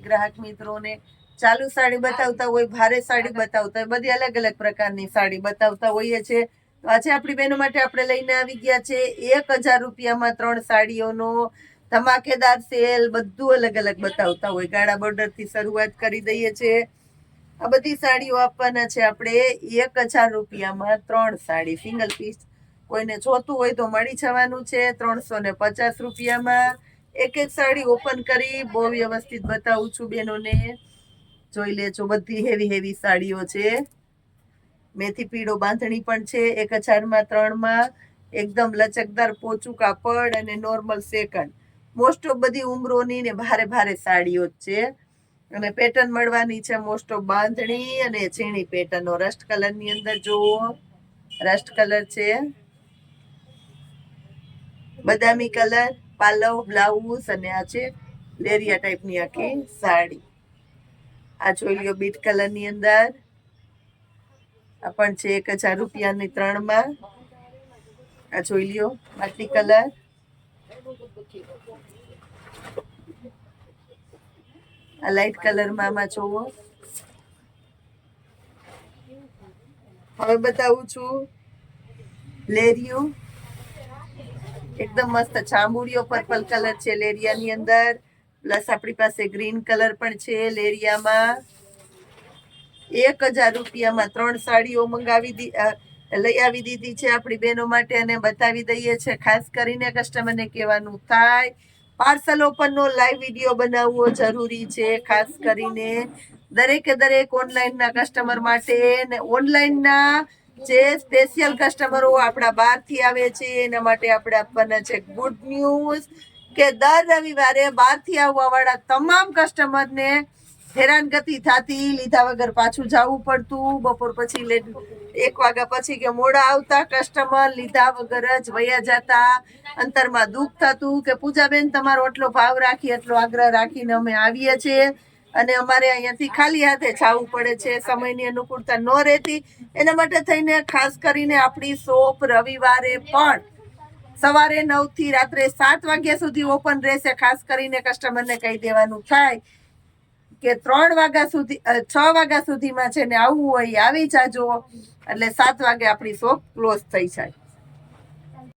ગ્રાહક મિત્રોને ચાલુ સાડી બતાવતા હોય, ભારે સાડી બતાવતા હોય, બધી અલગ અલગ પ્રકારની સાડી બતાવતા હોઈએ છે. તો આજે આપણી બહેનો માટે આપણે લઈને આવી ગયા છે 1000 રૂપિયામાં 3 સાડીઓનો ધમાકેદાર સેલ. બધું અલગ અલગ બતાવતા હોય. ગાળા બોર્ડર થી શરૂઆત કરી દઈએ છે. આ બધી સાડીઓ આપવાના છે આપણે 1000 રૂપિયામાં 3 સાડી સિંગલ પીસ. કોઈને જોતું હોય તો મળી જવાનું છે 350 રૂપિયામાં. એક એક સાડી ઓપન કરી બહુ વ્યવસ્થિત બતાવું છું બહેનોને. જોઈ લેજો, બધી હેવી હેવી સાડીઓ છે. મેથી પીળો બાંધણી પણ છે 1000માં 3માં. એકદમ લચકદાર પોચું કાપડ અને નોર્મલ સેકન્ડ. મોસ્ટ ઓફ બધી ઉમરોની ને ભારે ભારે સાડીઓ જ છે. અને પેટર્ન મળવાની છે મોસ્ટ ઓફ બાંધણી અને ઝીણી પેટર્નો. રસ્ટ કલર ની અંદર જુઓ, રસ્ટ કલર છે, બદામી કલર, પાલવ, બ્લાઉઝ અને આ છે લેરિયા ટાઈપની આખી સાડી. આ જોઈ લ્યો બીટ કલર ની અંદર. આ પણ છે 1000 રૂપિયાની 3માં. આ જોઈ લ્યો માટી કલર. આ લાઈટ કલરમાં આમાં જોવો. હવે બતાવું છું લેરિયું. એકદમ મસ્ત જાંબુડિયો પર્પલ કલર છે લેરિયાની અંદર. પ્લસ આપણી પાસે ગ્રીન કલર પણ છે લેરિયામાં. 1000 રૂપિયામાં 3 સાડીઓ લઈ આવી દીધી છે આપણી બહેનો માટે અને બતાવી દઈએ છે. ખાસ કરીને કસ્ટમરને કહેવાનું થાય પાર્સલ ઓપનનો લાઈવ વિડીયો બનાવવો જરૂરી છે. ખાસ કરીને દરેકે દરેક ઓનલાઈનના કસ્ટમર માટે ને ઓનલાઈનના જે સ્પેશિયલ કસ્ટમરો આપણા બહારથી આવે છે એના માટે આપણે આપવાના છે ગુડ ન્યૂઝ કે દર રવિવારે બહારથી આવવા વાળા તમામ કસ્ટમરને હેરાનગતિ થતી, લીધા વગર પાછું જવું પડતું. બપોર પછી 1 વાગ્યા પછી કે મોડા આવતા કસ્ટમર, લીધા વગર જ વયા જતા. અંતરમાં દુઃખ થતું કે પૂજાબેન તમારો એટલો ભાવ રાખી, એટલો આગ્રહ રાખીને અમે આવીએ છીએ અને અમારે અહીંયાથી ખાલી હાથે જવું પડે છે, સમયની અનુકૂળતા ન રહેતી. એના માટે થઈને ખાસ કરીને આપણી શોપ રવિવારે પણ સવારે 9 થી રાત્રે 7 વાગ્યા સુધી ઓપન રહેશે. ખાસ કરીને કસ્ટમરને કહી દેવાનું થાય કે 6 વાગ્યા સુધીમાં છે ને આવવું હોય આવી જાજો, એટલે 7 વાગે આપણી શોપ ક્લોઝ થઈ જાય.